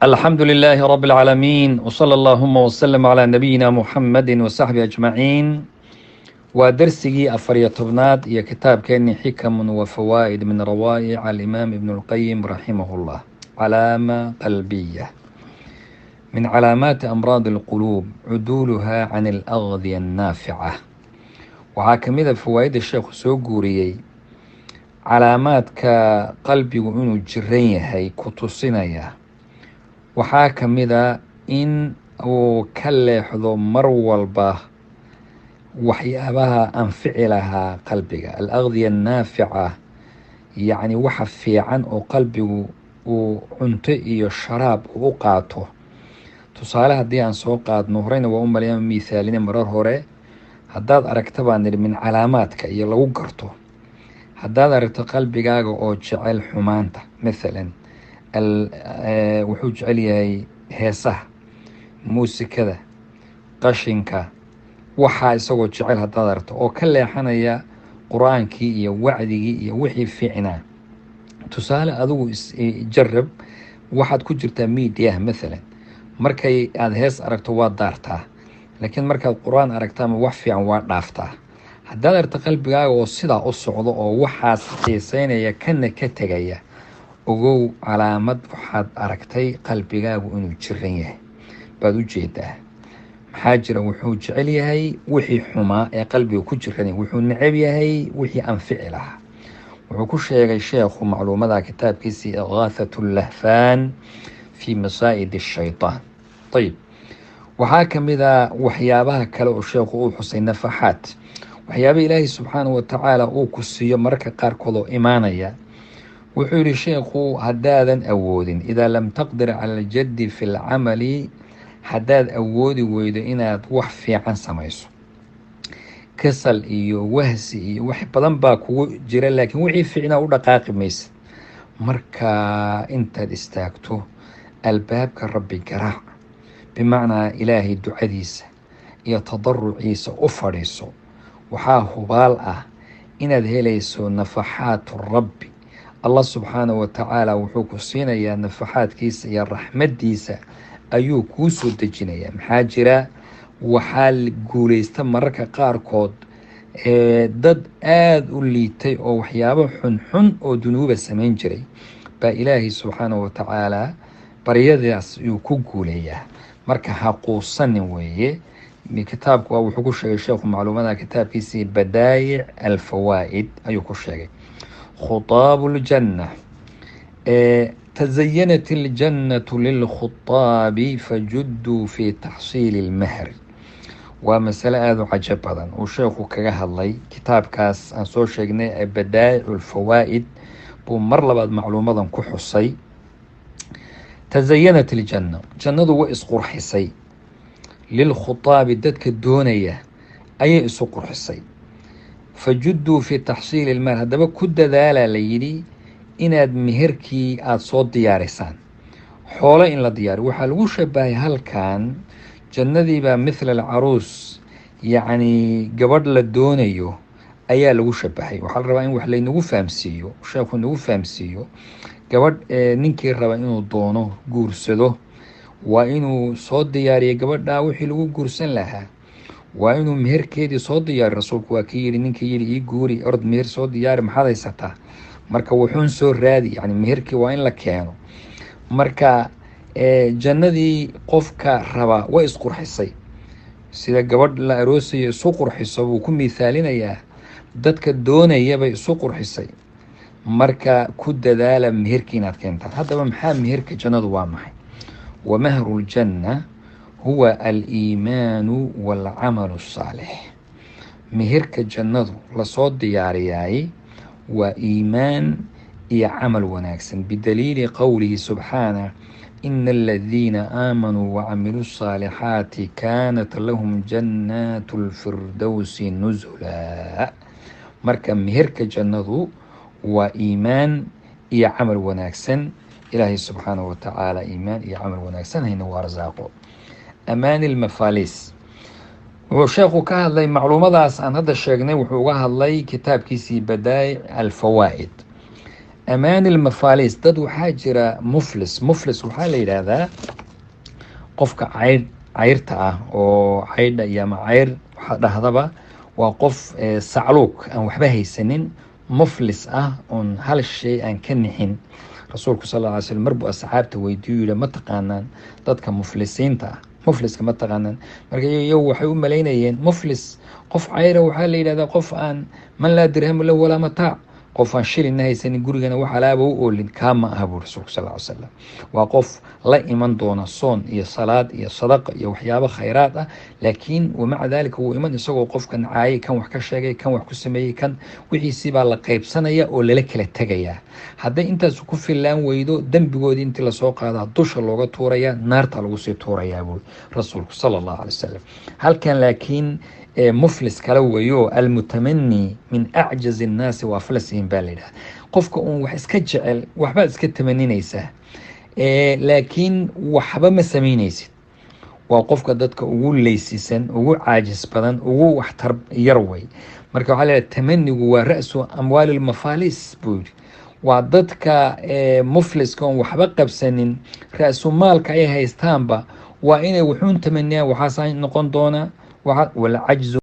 الحمد لله رب العالمين وصلى اللهم وسلم على نبينا محمد وصحبه أجمعين ودرسي أفريطبنات يا كتاب كأني حكم وفوائد من روائع الإمام ابن القيم رحمه الله. علامة قلبية من علامات أمراض القلوب عدولها عن الأغذية النافعة. وعاكمدة فوائد الشيخ سوغوريي علامات كقلبي وإنه جرين هي كتوسينيا waxaa ka mid a in uu ka leexdo mar walba waxyaabaha anfici lahaa qalbiga. alaqdiya annaafica yacni waxa fiican oo qalbigu uu cunto iyo sharaab u qaato. tusaale haddii aan soo qaadno horeyna waa u malaya miithaaline marar hore, haddaad aragta baan nidhi min calaamaadka iyo lagu garto, haddaad aragto qalbigaaga oo jecel xumaanta mathalan wuxuu jecel yahay heesaha, muusikada, qashinka, waxaa isagoo jecel haddaad aragto oo ka leexanaya qur-aankii iyo wacdigii iyo wixii fiicnaa. tusaale adigu jarab, waxaad ku jirtaa miidiyaha mathalan, markay aada hees aragto waad daartaa, laakiin markaad qur-aan aragta ama wax fiican waa dhaaftaa. haddaad aragto qalbigaaga oo sidaa u socdo oo waxaas xiiseynaya kana ka tegaya, ogow calaamad waxaad aragtay qalbigaagu inuu jiran yahay baad u jeedaa. maxaa jira? wuxuu jecel yahay wixii xumaa ee qalbiga ku jiran, wuxuu necab yahay wixii anfici lahaa. wuxuu ku sheegay sheekhu macluumada kitaabkiisii igaathatu lahfaan fi masaa'id ashaytaan. ayib, waxaa ka mid a waxyaabaha kale oo sheekhu uu xusay nafaxaad, waxyaaba ilaahay subxaanahu watacaala uu ku siiyo mararka qaarkood oo imaanaya. wuxuu yidhi sheekhu, haddaadan awoodin, idaa lam taqdir cala aljaddi fi lcamali, haddaad awoodi weydo inaad wax fiican samayso, kasal iyo wahsi iyo wax badan baa kugu jira, laakiin wixii fiicnaa u dhaqaaqi maysa. marka intaad istaagto albaabka rabbi garaac, bimacnaa ilaahay ducadiisa iyo tadaruciisa u fadhiiso. waxaa hubaal ah inaad helayso nafaxaatu rabbi. allah subxaanahu watacaala wuxuu ku siinayaa nafaxaadkiisa iyo raxmadiisa ayuu kuu soo dejinayaa. maxaa jira? waxaa guulaysta mararka qaarkood dad aada u liitay oo waxyaabo xunxun oo dunuuba samayn jiray baa ilaahay subxaanahu watacaala baryadaas ayuu ku guuleeyaa. marka ha quusanin weeye. kitaabku wuxuu ku sheegay sheekhu macluumada kitaabkiisii badaayic alfawaa'id ayuu ku sheegay خطاب الجنة. تزينت الجنة للخطاب فجدوا في تحصيل المهر. ومسألة هذا عجب هذا وشيخ كجاه الله كتاب كاس عن سو شيخنا بدائع الفوائد بمر بعد معلومات كحصي. تزينت الجنة، جنة وإسقر حسي للخطاب دتك الدونية أي إسقر حسي. فجدوا في تحصيل المال. هذا كد ذالا ليدي inaad meherkii aada soo diyaarisaan, xoolo in la diyaariyo. waxaa lagu shabahay halkan jannadiibaa mithla alcaruus, yacni gabadh la doonayo ayaa lagu shabahay. waxaa la rabaa in wax laynagu fahamsiiyo, sheekhu nagu fahamsiiyo. gabadh ninkii raba inuu doono guursado waa inuu soo diyaariyo gabadhaa wixii lagu guursan lahaa, waa inuu meherkeedii soo diyaari. rasuulku waa kii yidhi, ninkii yidhi ii guuri, orod meher soo diyaari, maxaad haysataa? marka wuxuun soo raadi, yani meherkii waa in la keeno. marka jannadii qofka raba way isqurxisay, sida gabadh la aroosayo isu qurxiso buu ku miithaalinayaa. dadka doonaya bay isu qurxisay. marka ku dadaala meherkii inaad keentaan. haddaba maxaa meherka jannadu waa maxay? wamahru ljanna huwa aliimaanu waalcamalu asaalix. meherka jannadu lasoo diyaariyaay waa iimaan iyo camal wanaagsan. bidaliili qowlihi subxaanah ina aladiina aamanuu wacamiluu الصaalixaati kaanat lahum jannaatu lfirdowsi nusula. marka meherka jannadu waa iimaan iyo camal wanaagsan. ilaahay subxaanahu watacaala iimaan iyo camal wanaagsan hayna u arsaaqo. amaani lmafalis. wuxuu sheekhu ka hadlay macluumadaas aan hadda sheegnay, wuxuu uga hadlay kitaabkiisii badaa'ic alfawaa'id. أمان المفاليس dad waxaa jira muflis waxaa la yidhaahdaa qofka cayrta ah oo caydha iyo ama cayr waxa dhahdaba waa qof sacluuq aan waxba haysanin muflis ah oon hal shay aan ka nixin. rasuulku sal alla alay slam marbuu asxaabta weydiiyu yidhi ma taqaanaan dadka muflisiinta ah, mufliska ma taqaanaan? marka iyagu waxay u malaynayeen muflis qof cayra waxaa la yidhahdaa qof aan man laa dirhamu lahu walaa mataac, qof aan shilina haysanin gurigana wax alaaba u oolin, kaa ma aha buu rasuulku sal ly slam. waa qof la iman doona soon iyo salaad iyo sadaqa iyo waxyaabo khayraad ah, laakiin wamaca daalika wuu iman isagoo qofkan caayay, kan wax ka sheegay, kan wax ku sameeyey, kan wixiisii baa la qaybsanaya oo lala kala tegayaa. hadday intaas ku fillaan weydo dembigoodii intii lasoo qaadaa dusha looga tuurayaa, naarta lagu sii tuurayaa buu rasuulku sala allahu alay wasalam. halkan laakiin muflis kala weeyo almutamani min acjaz innaasi wa aflasihim baa la yidhaha. qofka uun wax iska jecel, waxbaad iska tamaninaysaa laakiin waxba ma samaynaysid. waa qofka dadka ugu leysisan, ugu caajis badan, ugu waxtar yar wey. marka waxaa leedahay tamanigu waa ra'su amwaali lmafaalis buu yidhi. waa dadka mufliska oon waxba qabsanin, ra'su maalka ay haystaanba waa inay wuxuun tamaniyaan, waxaasa noqon doona walcajzu